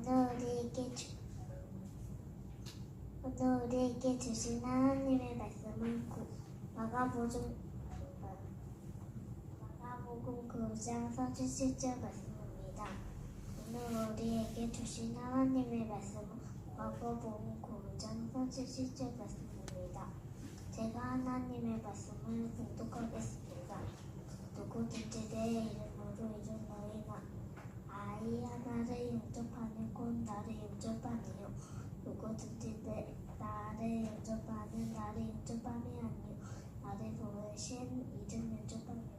오늘 우리에게 주신 하나님의 말씀은 마가복음 9장 37절 말씀입니다. 오늘 우리에게 주신 하나님의 말씀은 마가복음 9장 37절 말씀입니다. 제가 하나님의 말씀을 봉독하겠습니다. 누구든지 내 이름으로 이룬 너희 아이 하나를 영접하는 곧 나를 영접하니요. 누구든지 나를 영접하는 나를 영접함이 아니요 나를 보내신 이름 영접함이요.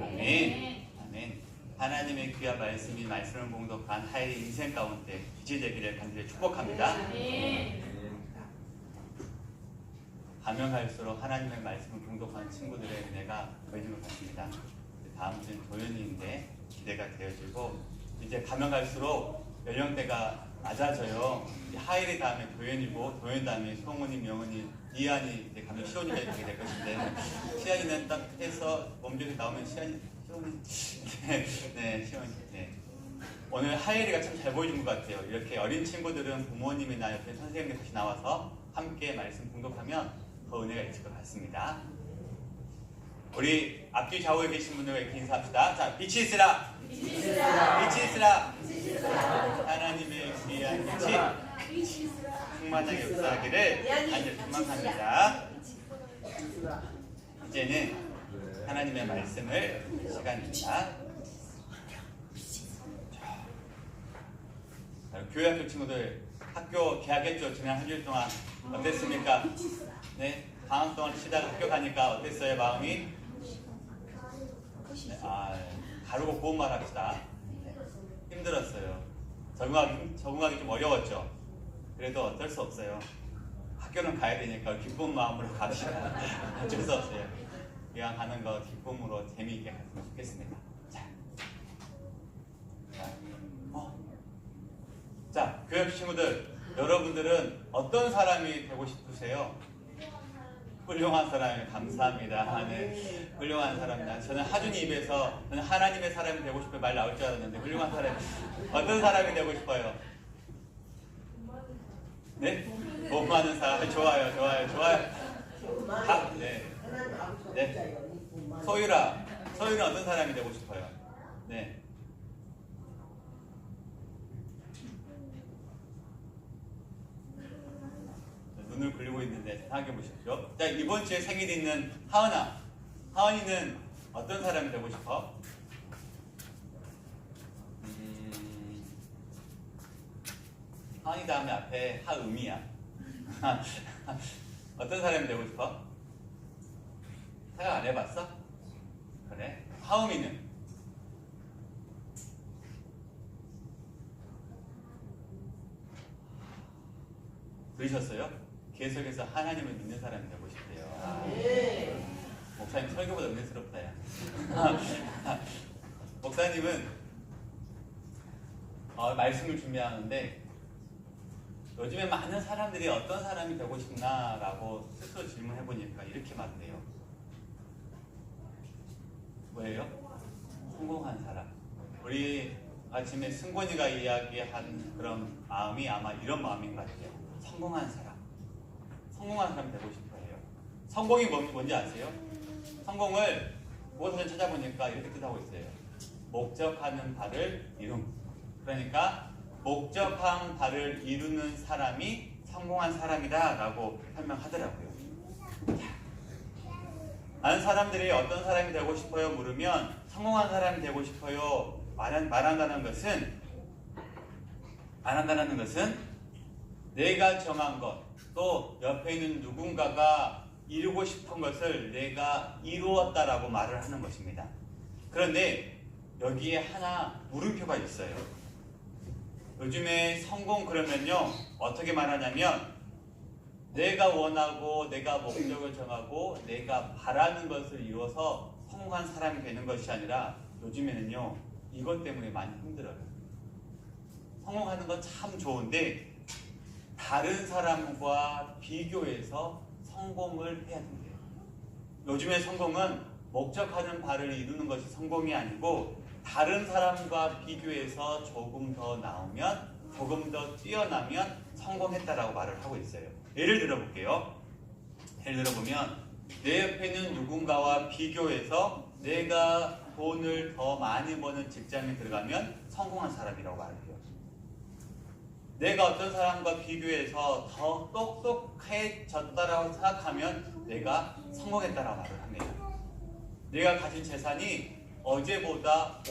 아멘. 아멘. 하나님의 귀한 말씀이 말씀을 봉독한 하의 인생 가운데 기재되기를 간절히 축복합니다. 가면 갈수록 하나님의 말씀을 봉독하는 친구들의 은혜가 보이는 것 같습니다. 다음 주는 도연이인데 기대가 되어지고 이제 가면 갈수록 연령대가 낮아져요. 하일이 다음에 도연이고 도연 다음에 송은이, 명은이, 이한이 이제 가면 시온이가 되게 될 것인데 시안이는 딱 해서 몸쪽에 나오면 시온이 네, 시온이 네. 오늘 하일이가 참 잘 보여준 것 같아요. 이렇게 어린 친구들은 부모님이나 옆에 선생님들 같이 나와서 함께 말씀 봉독하면 더 은혜가 있을 것 같습니다. 우리 앞뒤 좌우에 계신 분들과 이렇게 인사합시다. 자, 빛이 있으라! 빛이 있으라! 하나님의 귀한 빛이 충만하게 역사하기를 간절히 소망합니다. 이제는 하나님의 말씀을 시간입니다. 교회학교 친구들 학교 개학했죠? 지난 한 주일 동안 어땠습니까? 네, 방학 동안 쉬다가 학교 가니까 어땠어요? 마음이? 네, 가르고 고운 말 합시다. 네, 힘들었어요. 적응하기 좀 어려웠죠. 그래도 어쩔 수 없어요. 학교는 가야 되니까 기쁜 마음으로 갑시다. 어쩔 수 없어요. 그냥 가는 거 기쁨으로 재미있게 갔으면 좋겠습니다. 자, 교육 친구들, 여러분들은 어떤 사람이 되고 싶으세요? 훌륭한 사람이 감사합니다. 네, 훌륭한 사람이다. 저는 하준이 입에서 저는 하나님의 사람이 되고 싶은 말 나올 줄 알았는데 훌륭한 사람 어떤 사람이 되고 싶어요? 네? 돈 많은 사람 좋아요. 네. 소유는 어떤 사람이 되고 싶어요? 네. 눈을 굴리고 있는데 생각해 보십시오. 자, 이번 주에 생일 있는 하은이는 어떤 사람이 되고 싶어? 하은이 다음에 앞에 하음이야. 어떤 사람이 되고 싶어? 생각 안 해봤어? 그래? 하음이는? 들으셨어요? 계속해서 하나님을 믿는 사람이 되고 싶대요. 목사님 설교보다 은혜스럽다. 야. 목사님은 말씀을 준비하는데 요즘에 많은 사람들이 어떤 사람이 되고 싶나 라고 스스로 질문해보니까 이렇게 말해요. 뭐예요? 성공한 사람. 우리 아침에 승권이가 이야기한 그런 마음이 아마 이런 마음인 것 같아요. 성공한 사람 되고 싶어 해요. 성공이 뭔지 아세요? 성공을 무엇을 찾아보니까 이렇게 뜻하고 있어요. 목적하는 바를 이룸. 그러니까 목적한 바를 이루는 사람이 성공한 사람이다 라고 설명하더라고요. 많은 사람들이 어떤 사람이 되고 싶어요? 물으면 성공한 사람이 되고 싶어요 말한다는 것은 내가 정한 것, 또 옆에 있는 누군가가 이루고 싶은 것을 내가 이루었다라고 말을 하는 것입니다. 그런데 여기에 하나 물음표가 있어요. 요즘에 성공 그러면요 어떻게 말하냐면 내가 원하고 내가 목적을 정하고 내가 바라는 것을 이루어서 성공한 사람이 되는 것이 아니라 요즘에는요 이것 때문에 많이 힘들어요. 성공하는 건 참 좋은데 다른 사람과 비교해서 성공을 해야 된대요. 요즘의 성공은 목적하는 바를 이루는 것이 성공이 아니고 다른 사람과 비교해서 조금 더 나오면, 조금 더 뛰어나면 성공했다라고 말을 하고 있어요. 예를 들어볼게요. 예를 들어보면 내 옆에 있는 누군가와 비교해서 내가 돈을 더 많이 버는 직장에 들어가면 성공한 사람이라고 말해요. 내가 어떤 사람과 비교해서 더 똑똑해졌다라고 생각하면 내가 성공했다라고 말을 합니다. 내가 가진 재산이 어제보다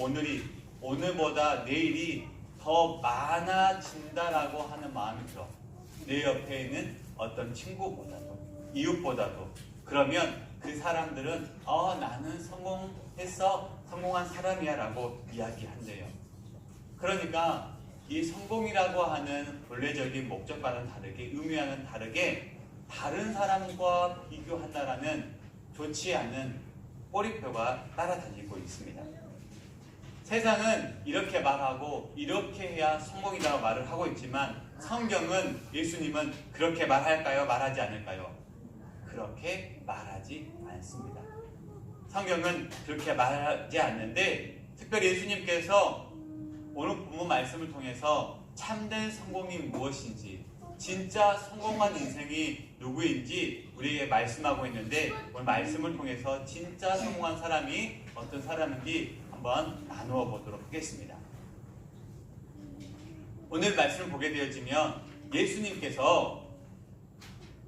오늘보다 내일이 더 많아진다라고 하는 마음이 들어. 내 옆에 있는 어떤 친구보다도, 이웃보다도. 그러면 그 사람들은 나는 성공한 사람이야 라고 이야기한대요. 그러니까 이 성공이라고 하는 본래적인 목적과는 다르게, 의미와는 다르게 다른 사람과 비교한다라는 좋지 않은 꼬리표가 따라다니고 있습니다. 세상은 이렇게 말하고 이렇게 해야 성공이라고 말을 하고 있지만 성경은, 예수님은 그렇게 말할까요? 말하지 않을까요? 그렇게 말하지 않습니다. 성경은 그렇게 말하지 않는데, 특별히 예수님께서 오늘 본문 말씀을 통해서 참된 성공이 무엇인지, 진짜 성공한 인생이 누구인지 우리에게 말씀하고 있는데, 오늘 말씀을 통해서 진짜 성공한 사람이 어떤 사람인지 한번 나누어 보도록 하겠습니다. 오늘 말씀을 보게 되어지면 예수님께서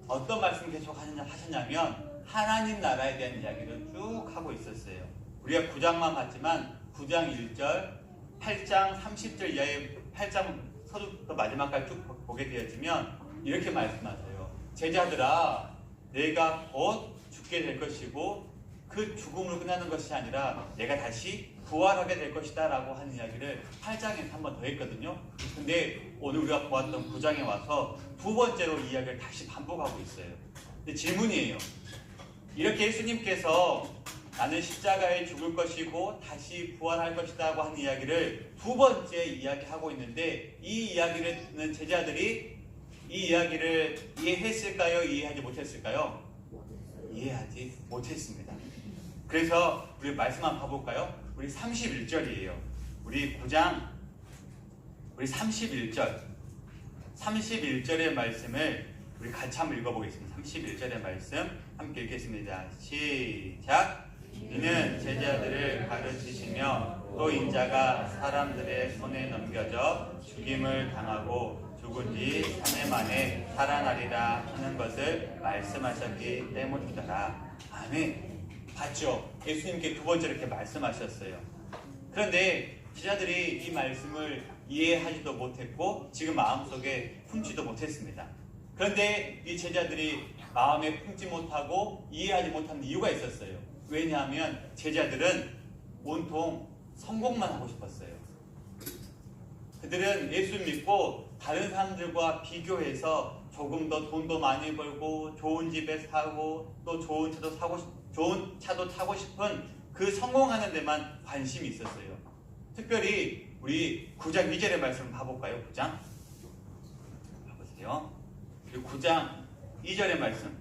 어떤 말씀을 계속 하셨냐면 하나님 나라에 대한 이야기를 쭉 하고 있었어요. 우리가 9장만 봤지만 9장 1절, 8장 30절 이하의 8장 서두부터 마지막까지 쭉 보게 되어지면 이렇게 말씀하세요. 제자들아, 내가 곧 죽게 될 것이고 그 죽음으로 끝나는 것이 아니라 내가 다시 부활하게 될 것이다 라고 하는 이야기를 8장에서 한 번 더 했거든요. 근데 오늘 우리가 보았던 9장에 와서 두 번째로 이 이야기를 다시 반복하고 있어요. 근데 질문이에요. 이렇게 예수님께서 나는 십자가에 죽을 것이고 다시 부활할 것이다 하고 하는 이야기를 두 번째 이야기하고 있는데, 이 이야기를 듣는 제자들이 이 이야기를 이해했을까요? 이해하지 못했을까요? 이해하지 못했습니다. 그래서 우리 말씀 한번 봐볼까요? 우리 31절이에요. 우리 9장 우리 31절의 말씀을 우리 같이 한번 읽어보겠습니다. 31절의 말씀 함께 읽겠습니다. 시작. 이는 제자들을 가르치시며 또 인자가 사람들의 손에 넘겨져 죽임을 당하고 죽은 지 3일 만에 살아나리라 하는 것을 말씀하셨기 때문이더라. 아멘. 봤죠? 예수님께 두 번째 이렇게 말씀하셨어요. 그런데 제자들이 이 말씀을 이해하지도 못했고 지금 마음속에 품지도 못했습니다. 그런데 이 제자들이 마음에 품지 못하고 이해하지 못하는 이유가 있었어요. 왜냐하면 제자들은 온통 성공만 하고 싶었어요. 그들은 예수 믿고 다른 사람들과 비교해서 조금 더 돈도 많이 벌고 좋은 집에 사고 또 좋은 차도 타고 싶은 그 성공하는 데만 관심이 있었어요. 특별히 우리 9장 2절의 말씀을 봐볼까요? 9장 봐보세요. 9장 2절의 말씀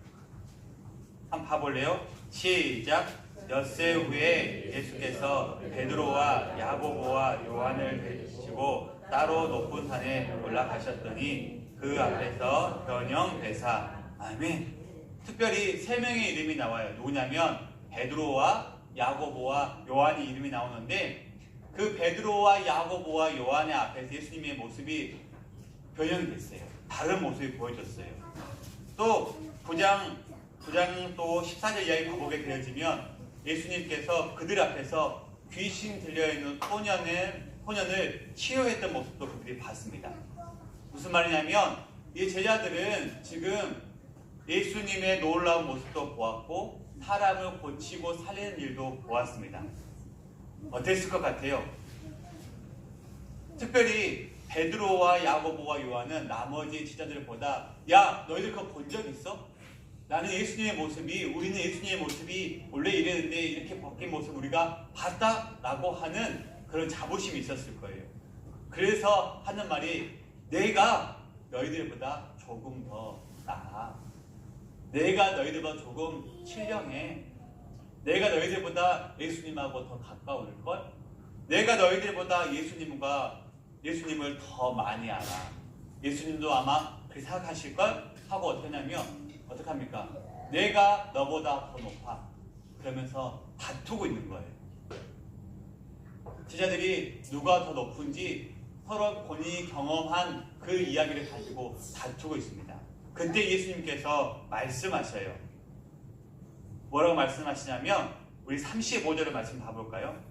한번 봐볼래요? 시작. 엿새 후에 예수께서 베드로와 야고보와 요한을 데리시고 따로 높은 산에 올라가셨더니 그 앞에서 변형되사. 아멘. 특별히 세 명의 이름이 나와요. 누구냐면 베드로와 야고보와 요한의 이름이 나오는데, 그 베드로와 야고보와 요한의 앞에서 예수님의 모습이 변형됐어요. 다른 모습이 보여졌어요. 또 9장 또 14절 이야기 가보게 되어지면 예수님께서 그들 앞에서 귀신 들려있는 소년을 치유했던 모습도 그들이 봤습니다. 무슨 말이냐면 이 제자들은 지금 예수님의 놀라운 모습도 보았고 사람을 고치고 살리는 일도 보았습니다. 어땠을 것 같아요? 특별히 베드로와 야고보와 요한은 나머지 제자들보다 야, 너희들 그거 본 적 있어? 우리는 예수님의 모습이 원래 이랬는데 이렇게 바뀐 모습 우리가 봤다? 라고 하는 그런 자부심이 있었을 거예요. 그래서 하는 말이 내가 너희들보다 조금 더 나아. 내가 너희들보다 조금 신령해. 내가 너희들보다 예수님하고 더 가까울걸? 내가 너희들보다 예수님을 더 많이 알아. 예수님도 아마 그렇게 생각하실걸? 하고 어떻게 하냐면 어떻게 합니까? 내가 너보다 더 높아. 그러면서 다투고 있는 거예요. 제자들이 누가 더 높은지 서로 본인이 경험한 그 이야기를 가지고 다투고 있습니다. 그때 예수님께서 말씀하셔요. 뭐라고 말씀하시냐면 우리 35절의 말씀 봐볼까요?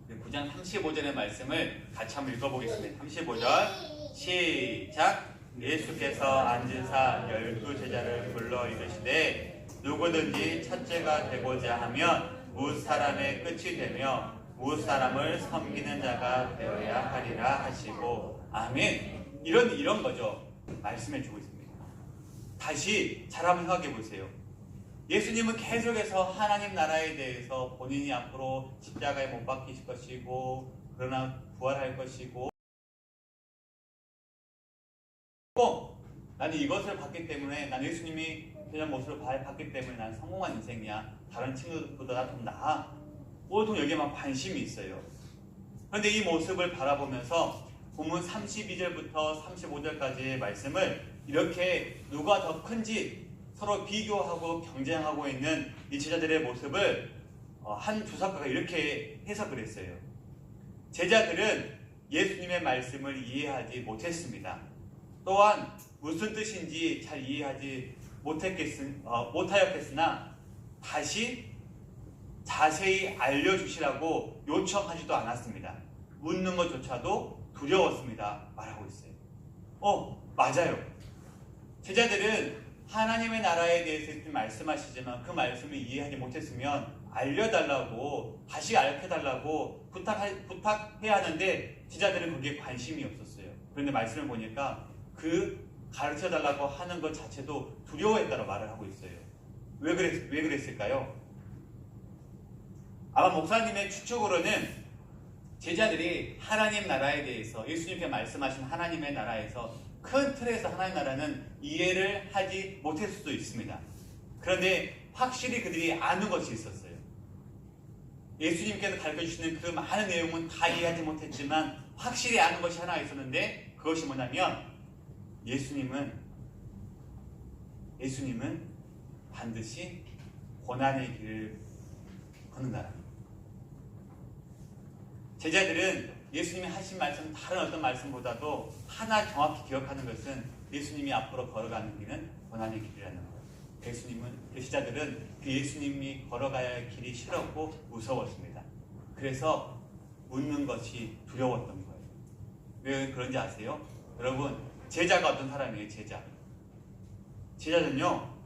9장 35절의 말씀을 같이 한번 읽어보겠습니다. 35절 시작. 예수께서 앉으사 12제자를 불러 이르시되 누구든지 첫째가 되고자 하면 무엇 사람의 끝이 되며 무엇 사람을 섬기는 자가 되어야 하리라 하시고 아멘. 이런 거죠. 말씀해 주고 있습니다. 다시 잘 한번 생각해 보세요. 예수님은 계속해서 하나님 나라에 대해서 본인이 앞으로 십자가에 못 박히실 것이고 그러나 부활할 것이고 나는 이것을 봤기 때문에 나는 예수님이 그런 모습을 봤기 때문에 나는 성공한 인생이야. 다른 친구들보다 좀 나아. 보통 여기에만 관심이 있어요. 그런데 이 모습을 바라보면서 본문 32절부터 35절까지의 말씀을 이렇게 누가 더 큰지 서로 비교하고 경쟁하고 있는 이 제자들의 모습을 한 주석가가 이렇게 해석을 했어요. 제자들은 예수님의 말씀을 이해하지 못했습니다. 또한 무슨 뜻인지 잘 이해하지 못하였겠으나 다시 자세히 알려주시라고 요청하지도 않았습니다. 묻는 것조차도 두려웠습니다. 말하고 있어요. 맞아요. 제자들은 하나님의 나라에 대해서 말씀하시지만 그 말씀을 이해하지 못했으면 알려달라고 다시 알려달라고 부탁해야 하는데 제자들은 거기에 관심이 없었어요. 그런데 말씀을 보니까 그 가르쳐달라고 하는 것 자체도 두려워했다고 말을 하고 있어요. 왜 그랬을까요? 아마 목사님의 추측으로는 제자들이 하나님 나라에 대해서 예수님께 말씀하신 하나님의 나라에서 큰 틀에서 하나님 나라는 이해를 하지 못했을 수도 있습니다. 그런데 확실히 그들이 아는 것이 있었어요. 예수님께서 가르쳐주시는 그 많은 내용은 다 이해하지 못했지만 확실히 아는 것이 하나 있었는데 그것이 뭐냐면 예수님은 반드시 고난의 길을 걷는다라는 거예요. 제자들은 예수님이 하신 말씀 다른 어떤 말씀보다도 하나 정확히 기억하는 것은 예수님이 앞으로 걸어가는 길은 고난의 길이라는 거예요. 제자들은 그 예수님이 걸어가야 할 길이 싫었고 무서웠습니다. 그래서 묻는 것이 두려웠던 거예요. 왜 그런지 아세요? 여러분, 제자가 어떤 사람이에요? 제자는요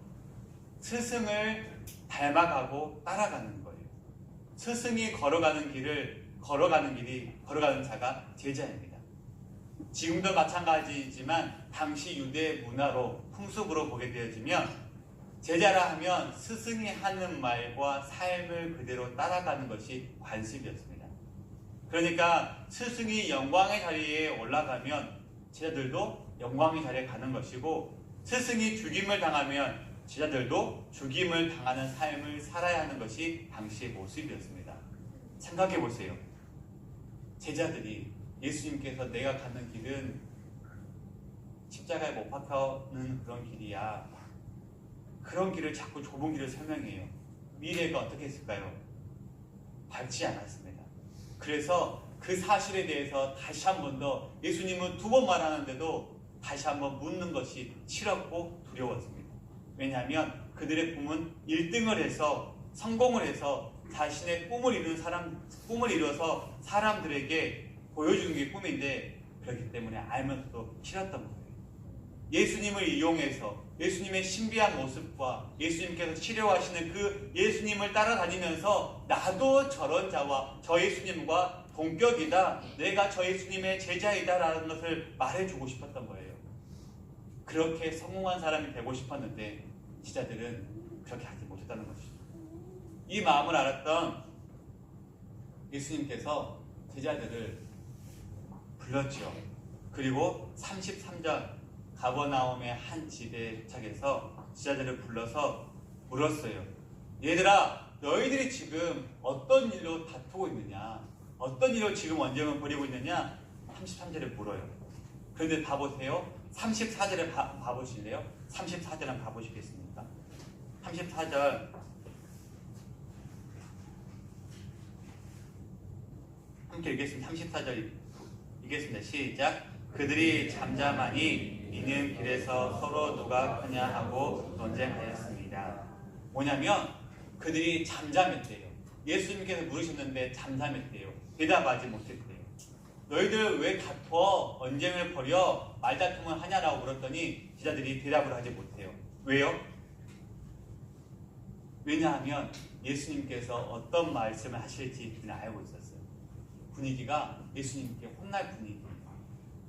스승을 닮아가고 따라가는 거예요. 스승이 걸어가는 자가 제자입니다. 지금도 마찬가지지만 당시 유대 문화로 풍습으로 보게 되어지면 제자라 하면 스승이 하는 말과 삶을 그대로 따라가는 것이 관습이었습니다. 그러니까 스승이 영광의 자리에 올라가면 제자들도 영광의 자리에 가는 것이고 스승이 죽임을 당하면 제자들도 죽임을 당하는 삶을 살아야 하는 것이 당시의 모습이었습니다. 생각해 보세요. 제자들이 예수님께서 내가 가는 길은 십자가에 못 박혀는 그런 길이야. 그런 길을 자꾸 좁은 길을 설명해요. 미래가 어떻게 했을까요? 밝지 않았습니다. 그래서 그 사실에 대해서 다시 한 번 더 예수님은 2번 말하는데도 다시 한번 묻는 것이 싫었고 두려웠습니다. 왜냐하면 그들의 꿈은 1등을 해서 성공을 해서 자신의 꿈을 이루어서 사람들에게 보여주는 게 꿈인데 그렇기 때문에 알면서도 싫었던 거예요. 예수님을 이용해서 예수님의 신비한 모습과 예수님께서 치료하시는 그 예수님을 따라다니면서 나도 저런 자와 저 예수님과 동격이다. 내가 저 예수님의 제자이다 라는 것을 말해주고 싶었던 거예요. 그렇게 성공한 사람이 되고 싶었는데 제자들은 그렇게 하지 못했다는 것이죠. 이 마음을 알았던 예수님께서 제자들을 불렀죠. 그리고 33절 가버나움의 한 집에 도착해서 제자들을 불러서 물었어요. 얘들아, 너희들이 지금 어떤 일로 다투고 있느냐? 어떤 일로 지금 언쟁을 벌이고 있느냐? 33절에 물어요. 그런데 봐보세요. 34절에 봐보실래요? 34절 한번 봐보시겠습니까? 34절 함께 읽겠습니다. 34절 읽겠습니다. 시작. 그들이 잠잠하니 이는 길에서 서로 누가 크냐 하고 논쟁하였습니다. 뭐냐면 그들이 잠잠했대요. 예수님께서 물으셨는데 잠잠했대요. 대답하지 못했대요. 너희들 왜 다퉈 언쟁을 벌여 말다툼을 하냐라고 물었더니 제자들이 대답을 하지 못해요. 왜요? 왜냐하면 예수님께서 어떤 말씀을 하실지 그냥 알고 있었어요. 분위기가 예수님께 혼날 분위기예요.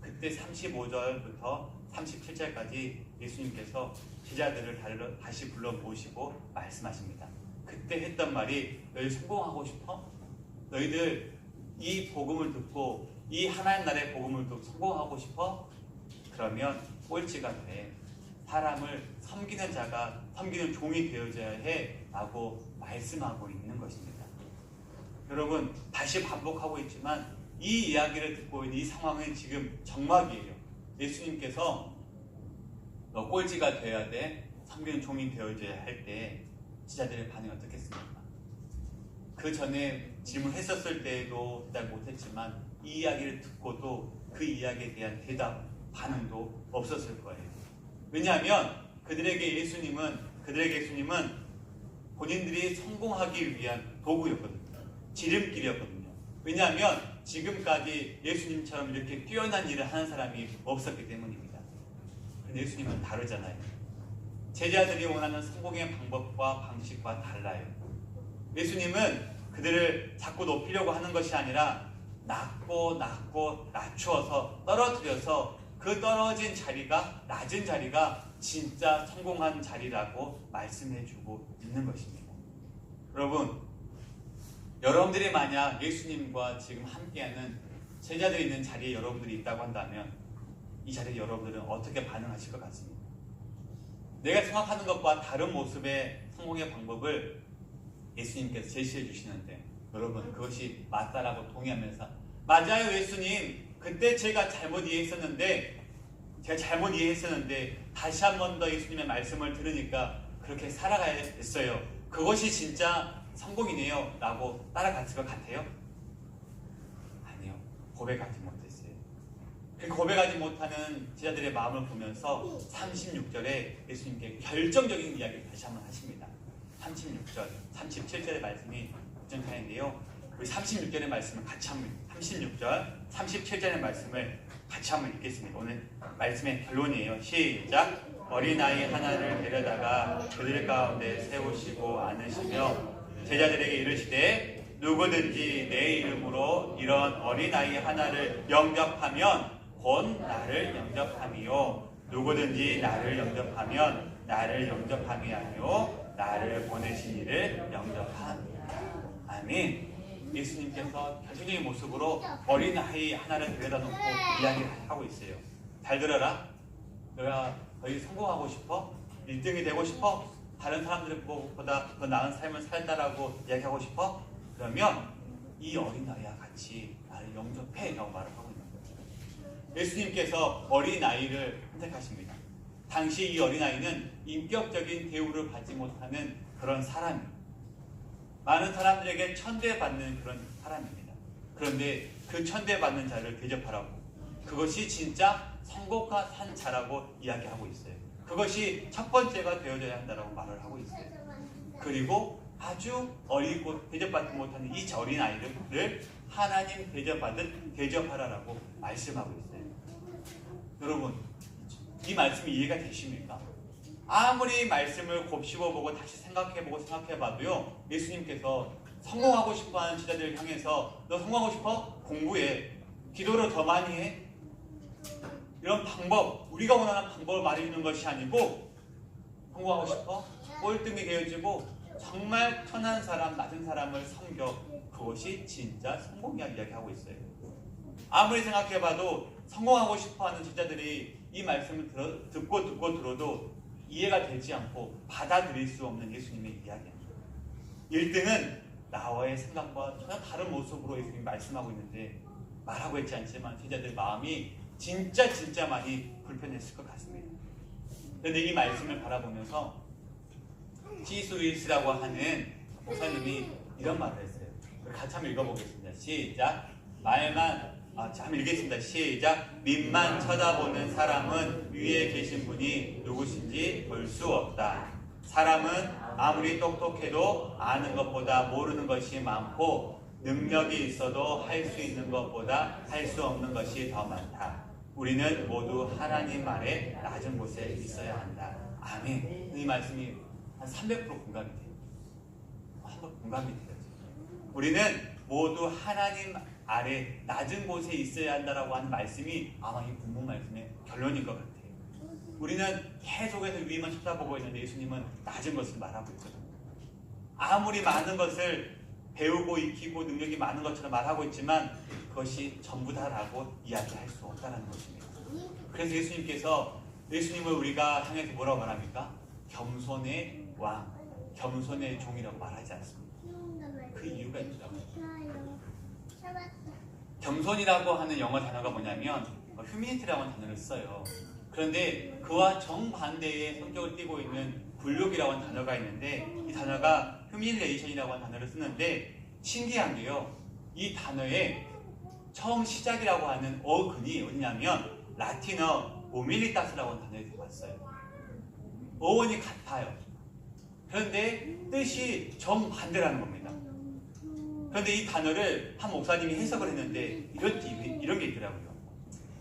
그때 35절부터 37절까지 예수님께서 제자들을 다시 불러 모시고 말씀하십니다. 그때 했던 말이 너희 성공하고 싶어? 너희들 이 복음을 듣고 이 하나님 나라의 복음을 듣고 성공하고 싶어? 그러면 꼴찌가 돼. 사람을 섬기는 자가 섬기는 종이 되어져야 해 라고 말씀하고 있는 것입니다. 여러분 다시 반복하고 있지만 이 이야기를 듣고 있는 이 상황은 지금 정막이에요. 예수님께서 너 꼴찌가 되어야 돼. 섬기는 종이 되어져야 할 때 제자들의 반응이 어떻겠습니까? 그 전에 질문했었을 때에도 대답 못했지만 이 이야기를 듣고도 그 이야기에 대한 대답, 반응도 없었을 거예요. 왜냐하면 그들에게 예수님은 본인들이 성공하기 위한 도구였거든요. 지름길이었거든요. 왜냐하면 지금까지 예수님처럼 이렇게 뛰어난 일을 하는 사람이 없었기 때문입니다. 그런데 예수님은 다르잖아요. 제자들이 원하는 성공의 방법과 방식과 달라요. 예수님은 그들을 자꾸 높이려고 하는 것이 아니라 낮고 낮추어서 떨어뜨려서 그 떨어진 자리가 낮은 자리가 진짜 성공한 자리라고 말씀해주고 있는 것입니다. 여러분, 여러분들이 만약 예수님과 지금 함께하는 제자들이 있는 자리에 여러분들이 있다고 한다면 이 자리에 여러분들은 어떻게 반응하실 것 같습니까? 내가 생각하는 것과 다른 모습의 성공의 방법을 예수님께서 제시해 주시는데 여러분 그것이 맞다라고 동의하면서 맞아요 예수님 그때 제가 잘못 이해했었는데 다시 한 번 더 예수님의 말씀을 들으니까 그렇게 살아가야 됐어요. 그것이 진짜 성공이네요 라고 따라갔을 것 같아요? 아니요. 고백하지 못했어요. 그 고백하지 못하는 제자들의 마음을 보면서 36절에 예수님께 결정적인 이야기를 다시 한번 하십니다. 36절, 37절의 말씀이 국정판인데요. 우리 36절의 말씀을 같이 한번 36절, 37절의 말씀을 같이 한번 읽겠습니다. 오늘 말씀의 결론이에요. 시작! 어린아이 하나를 데려다가 그들 가운데 세우시고 안으시며 제자들에게 이르시되 누구든지 내 이름으로 이런 어린아이 하나를 영접하면 곧 나를 영접함이요 누구든지 나를 영접하면 나를 영접함이 아니요 나를 보내신 이를 영접함이라. 아멘. 예수님께서 결정적인 모습으로 어린아이 하나를 데려다 놓고 이야기를 하고 있어요. 잘 들어라. 너가 너희 성공하고 싶어? 1등이 되고 싶어? 다른 사람들보다 더 나은 삶을 살다라고 이야기하고 싶어? 그러면 이 어린아이와 같이 나를 영접해 라고 말을 하고 있는 거예요. 예수님께서 어린아이를 선택하십니다. 당시 이 어린아이는 인격적인 대우를 받지 못하는 그런 사람입니다. 많은 사람들에게 천대받는 그런 사람입니다. 그런데 그 천대받는 자를 대접하라고 그것이 진짜 성공한 자라고 이야기하고 있어요. 그것이 첫 번째가 되어져야 한다고 말을 하고 있어요. 그리고 아주 어리고 대접받지 못하는 이 어린아이를 하나님 대접하라라고 말씀하고 있어요. 여러분 이 말씀이 이해가 되십니까? 아무리 말씀을 곱씹어보고 다시 생각해봐도요 예수님께서 성공하고 싶어하는 제자들을 향해서 너 성공하고 싶어? 공부해. 기도를 더 많이 해. 이런 방법, 우리가 원하는 방법을 말해주는 것이 아니고 성공하고 싶어? 꼴등이 되어지고 정말 천한 사람, 낮은 사람을 섬겨. 그것이 진짜 성공이야 이야기하고 있어요. 아무리 생각해봐도 성공하고 싶어하는 제자들이 이 말씀을 듣고 들어도 이해가 되지 않고 받아들일 수 없는 예수님의 이야기입니다. 1등은 나와의 생각과 전혀 다른 모습으로 예수님이 말씀하고 있는데 말하고 있지 않지만 제자들 마음이 진짜 많이 불편했을 것 같습니다. 그런데 이 말씀을 바라보면서 C.S. 루이스라고 하는 목사님이 이런 말을 했어요. 같이 한번 읽어보겠습니다. 시작. 한번 읽겠습니다. 시작. 밑만 쳐다보는 사람은 위에 계신 분이 누구신지 볼 수 없다. 사람은 아무리 똑똑해도 아는 것보다 모르는 것이 많고 능력이 있어도 할 수 있는 것보다 할 수 없는 것이 더 많다. 우리는 모두 하나님 아래 낮은 곳에 있어야 한다. 아멘. 이 말씀이 한 300% 공감이 돼요. 한번 공감이 돼요. 우리는 모두 하나님 아래 낮은 곳에 있어야 한다라고 하는 말씀이 아마 이 본문 말씀의 결론일 것 같아요. 우리는 계속해서 위만 쳐다보고 있는데 예수님은 낮은 것을 말하고 있거든요. 아무리 많은 것을 배우고 익히고 능력이 많은 것처럼 말하고 있지만 그것이 전부다라고 이야기할 수 없다는 것입니다. 그래서 예수님을 우리가 향해서 뭐라고 말합니까? 겸손의 왕, 겸손의 종이라고 말하지 않습니다. 그 이유가 있더라고요. 겸손이라고 하는 영어 단어가 뭐냐면 휴미니티라고 하는 단어를 써요. 그런데 그와 정반대의 성격을 띠고 있는 굴욕이라고 하는 단어가 있는데 이 단어가 휴밀레이션이라고 하는 단어를 쓰는데 신기한 게요. 이 단어의 처음 시작이라고 하는 어근이 어디냐면 라틴어 오밀리타스라고 하는 단어에서 왔어요. 어원이 같아요. 그런데 뜻이 정반대라는 겁니다. 그런데 이 단어를 한 목사님이 해석을 했는데 이런 게 있더라고요.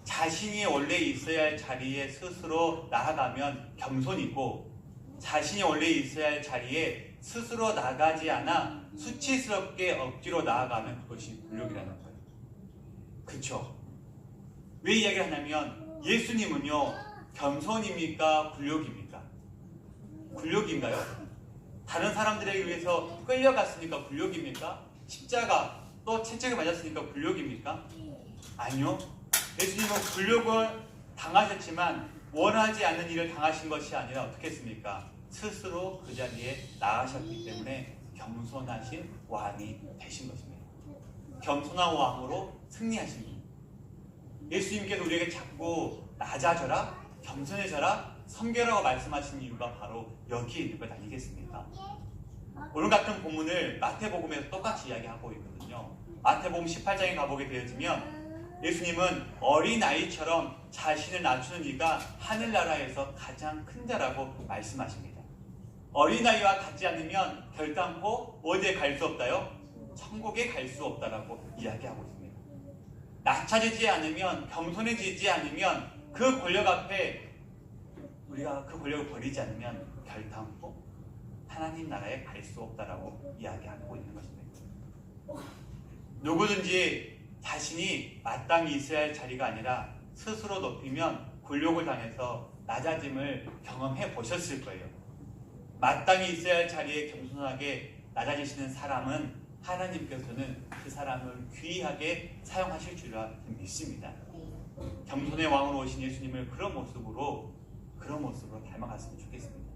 자신이 원래 있어야 할 자리에 스스로 나아가면 겸손이고 자신이 원래 있어야 할 자리에 스스로 나가지 않아 수치스럽게 억지로 나아가면 그것이 굴욕이라는 거예요. 그렇죠? 왜 이야기를 하냐면 예수님은요 겸손입니까? 굴욕입니까? 굴욕인가요? 다른 사람들에게 위해서 끌려갔으니까 굴욕입니까? 십자가 또 채찍을 맞았으니까 굴욕입니까? 아니요. 예수님은 굴욕을 당하셨지만 원하지 않는 일을 당하신 것이 아니라 어떻게 했습니까? 스스로 그 자리에 나가셨기 때문에 겸손하신 왕이 되신 것입니다. 겸손한 왕으로 승리하신 분. 예수님께서 우리에게 자꾸 낮아져라, 겸손해져라, 섬겨라고 말씀하신 이유가 바로 여기에 있는 것 아니겠습니까? 오늘 같은 본문을 마태복음에서 똑같이 이야기하고 있거든요. 마태복음 18장에 가보게 되어지면 예수님은 어린아이처럼 자신을 낮추는 이가 하늘나라에서 가장 큰 자라고 말씀하십니다. 어린아이와 같지 않으면 결단코 어디에 갈 수 없다요? 천국에 갈 수 없다라고 이야기하고 있습니다. 낮춰지지 않으면, 겸손해지지 않으면 그 권력 앞에 우리가 그 권력을 버리지 않으면 결단코 하나님 나라에 갈 수 없다라고 이야기하고 있는 것입니다. 누구든지 자신이 마땅히 있어야 할 자리가 아니라 스스로 높이면 굴욕을 당해서 낮아짐을 경험해 보셨을 거예요. 마땅히 있어야 할 자리에 겸손하게 낮아지시는 사람은 하나님께서는 그 사람을 귀하게 사용하실 줄 믿습니다. 겸손의 왕으로 오신 예수님을 그런 모습으로 닮아갔으면 좋겠습니다.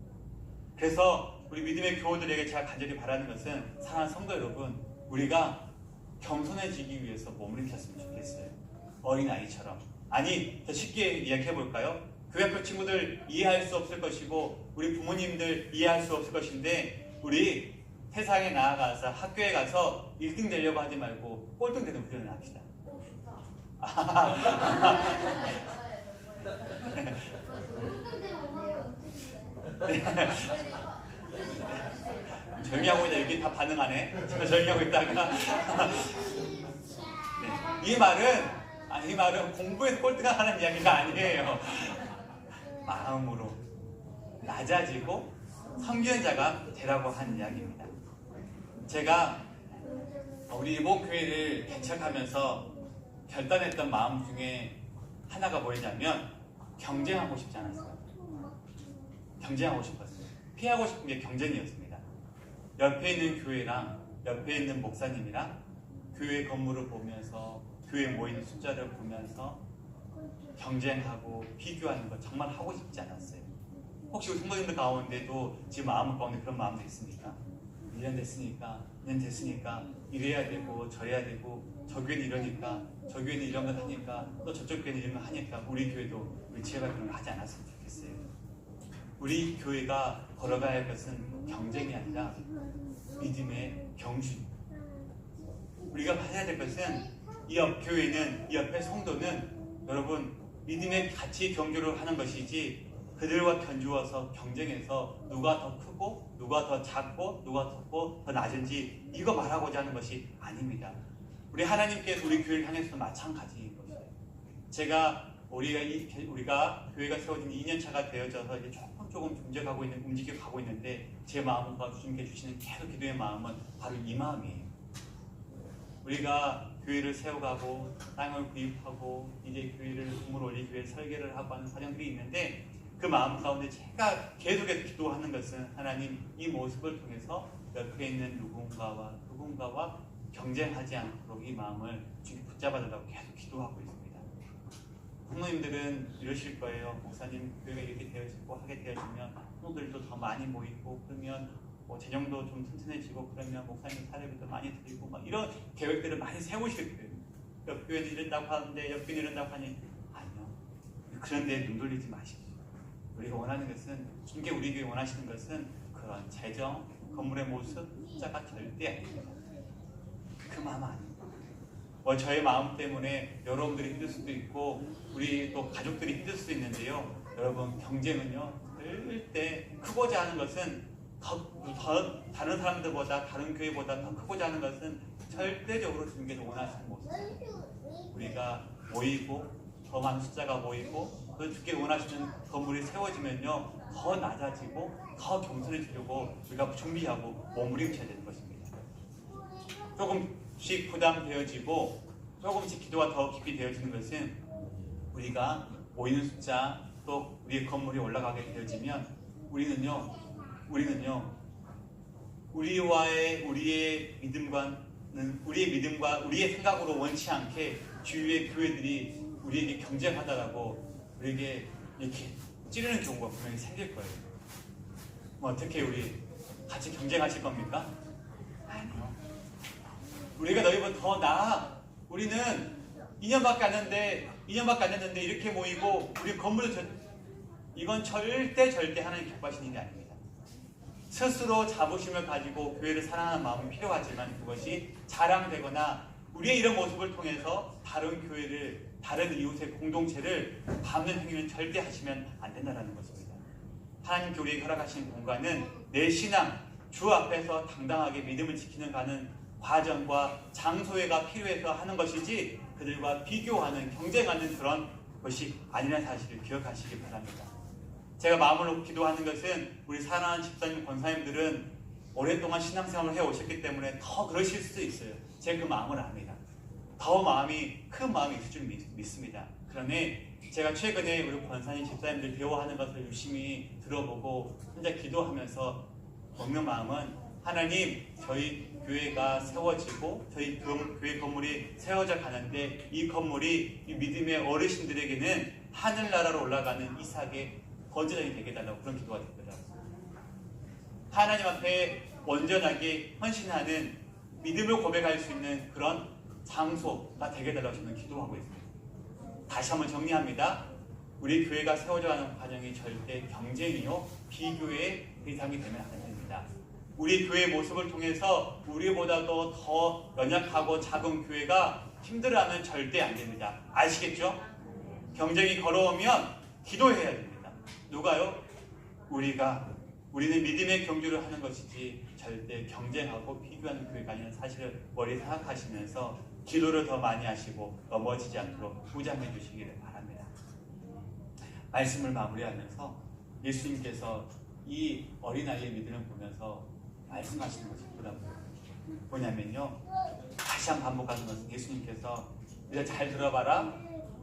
그래서 우리 믿음의 교우들에게 제가 간절히 바라는 것은 사랑하는 성도 여러분, 우리가 겸손해지기 위해서 몸부림쳤으면 좋겠어요. 어린아이처럼. 아니, 더 쉽게 이야기해볼까요? 교회 학교 친구들 이해할 수 없을 것이고 우리 부모님들 이해할 수 없을 것인데 우리 세상에 나아가서 학교에 가서 1등 되려고 하지 말고 꼴등 되는 훈련을 합시다. 조용히 하고 있다. 여기 다 반응하네. 제가 조용히 하고 있다가 네. 이 말은 공부에서 꼴등하는 이야기가 아니에요. 마음으로 낮아지고 섬기는 자가 되라고 하는 이야기입니다. 제가 우리 일본교회를 개척하면서 결단했던 마음 중에 하나가 뭐였냐면 경쟁하고 싶지 않았어요. 경쟁하고 싶었어요. 피하고 싶은 게 경쟁이었습니다. 옆에 있는 교회랑 옆에 있는 목사님이랑 교회 건물을 보면서 교회 모이는 숫자를 보면서 경쟁하고 비교하는 거 정말 하고 싶지 않았어요. 혹시 우리 성도님들 가운데도 지금 마음 가운데 그런 마음도 있습니까? 1년 됐으니까 2년 됐으니까 이래야 되고 저래야 되고 저 교회는 이러니까 저 교회는 이런 걸 하니까 또 저쪽 교회는 이런 걸 하니까 우리 교회도 우리 지혜가 그런 걸 하지 않았으면 좋겠어요. 우리 교회가 걸어가야 할 것은 경쟁이 아니라 믿음의 경주입니다. 우리가 해야 될 것은 이 옆 교회는, 이 옆의 성도는 여러분 믿음의 같이 경주를 하는 것이지 그들과 견주어서 경쟁해서 누가 더 크고 누가 더 작고 누가 더 낮은지 이거 말하고자 하는 것이 아닙니다. 우리 하나님께서 우리 교회를 향해서도 마찬가지인 것이에요. 제가 우리가 교회가 세워진 2년차가 되어져서 이제 조금 움직여가고 있는데 제 마음과 주님께 주시는 계속 기도의 마음은 바로 이 마음이에요. 우리가 교회를 세워가고 땅을 구입하고 이제 교회를 꿈을 올리 교회 설계를 하고 하는 과정들이 있는데 그 마음 가운데 제가 계속해서 기도하는 것은 하나님 이 모습을 통해서 옆에 있는 누군가와 경쟁하지 않도록 이 마음을 주님 붙잡아달라고 계속 기도하고 있습니다. 부모님들은 이러실 거예요. 목사님 교회가 이렇게 되어지고 하게 되어지면 성도들도 더 많이 모이고 그러면 재정도 좀 튼튼해지고 그러면 목사님 사례비도 많이 드리고 막 이런 계획들을 많이 세우실 거예요. 옆 교회는 이런다고 하는데 옆 교회는 이런다고 하니 아니요. 그런데 눈 돌리지 마십시오. 우리가 원하는 것은 주님께 우리 교회 원하시는 것은 그런 재정, 건물의 모습, 숫자가 절대 아닙니다. 그 마음 아닙니다. 저의 마음 때문에 여러분들이 힘들 수도 있고 우리 또 가족들이 힘들 수도 있는데요. 여러분 경쟁은요 절대 크고자 하는 것은 더 다른 사람들보다 다른 교회보다 더 크고자 하는 것은 절대적으로 주님께서 원하시는 모습입니다. 우리가 모이고 더 많은 숫자가 모이고 또 주께 원하시는 건물이 세워지면요 더 낮아지고 더 겸손해지려고 우리가 준비하고 몸부림쳐야 되는 것입니다. 조금씩 부담되어지고 조금씩 기도가 더 깊이 되어지는 것은 우리가 모이는 숫자 또 우리의 건물이 올라가게 되어지면 우리는요 우리의 믿음과 우리의 생각으로 원치 않게 주위의 교회들이 우리에게 경쟁하다라고 우리에게 이렇게 찌르는 경우가 분명히 생길 거예요. 어떻게 우리 같이 경쟁하실 겁니까? 아니요. 우리가 너희보다 더 나아. 우리는 2년밖에 안 됐는데 이렇게 모이고 우리 건물도 이건 절대 하나님 기뻐하시는 일이 아닙니다. 스스로 자부심을 가지고 교회를 사랑하는 마음이 필요하지만 그것이 자랑되거나 우리의 이런 모습을 통해서 다른 교회를 다른 이웃의 공동체를 밟는 행위는 절대 하시면 안 된다는 것입니다. 하나님께 우리에게 허락하신 공간은 내 신앙, 주 앞에서 당당하게 믿음을 지키는 가는 과정과 장소가 필요해서 하는 것이지 그들과 비교하는, 경쟁하는 그런 것이 아니라는 사실을 기억하시기 바랍니다. 제가 마음으로 기도하는 것은 우리 사랑하는 집사님, 권사님들은 오랫동안 신앙생활을 해오셨기 때문에 더 그러실 수도 있어요. 제가 그 마음을 압니다. 더 큰 마음이 있을 줄 믿습니다. 그러니 제가 최근에 우리 권사님, 집사님들 대화하는 것을 유심히 들어보고 혼자 기도하면서 먹는 마음은 하나님, 저희 교회가 세워지고 저희 교회 건물이 세워져 가는데 이 건물이 이 믿음의 어르신들에게는 하늘나라로 올라가는 이삭의 번제단이 되게 해달라고 그런 기도가 되더라고요. 하나님 앞에 온전하게 헌신하는 믿음을 고백할 수 있는 그런 장소가 되게 해달라고 저는 기도하고 있습니다. 다시 한번 정리합니다. 우리 교회가 세워져 가는 과정이 절대 경쟁이요 비교의 대상이 되면 안 됩니다. 우리 교회의 모습을 통해서 우리보다도 더 연약하고 작은 교회가 힘들어하면 절대 안 됩니다. 아시겠죠? 경쟁이 걸어오면 기도해야 됩니다. 누가요? 우리는 믿음의 경주를 하는 것이지 절대 경쟁하고 비교하는 교회가 아니라는 사실을 머리에 생각하시면서 기도를 더 많이 하시고 넘어지지 않도록 무장해 주시기를 바랍니다. 말씀을 마무리하면서 예수님께서 이 어린아이의 믿음을 보면서 말씀하시는 것이 뭐냐면요, 다시 한번 반복하는 것은 예수님께서 이제 잘 들어봐라.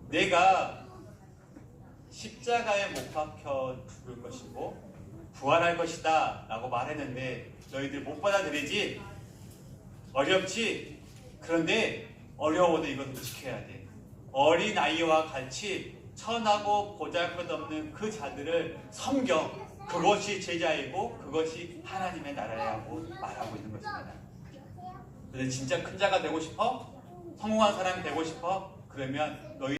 내가 십자가에 못 박혀 죽을 것이고 부활할 것이다 라고 말했는데 너희들 못 받아들이지? 어렵지? 그런데 어려워도 이것을 지켜야 돼. 어린아이와 같이 천하고 보잘것없는 그 자들을 섬겨. 그것이 제자이고 그것이 하나님의 나라라고 말하고 있는 것입니다. 근데 진짜 큰 자가 되고 싶어? 성공한 사람이 되고 싶어? 그러면 너희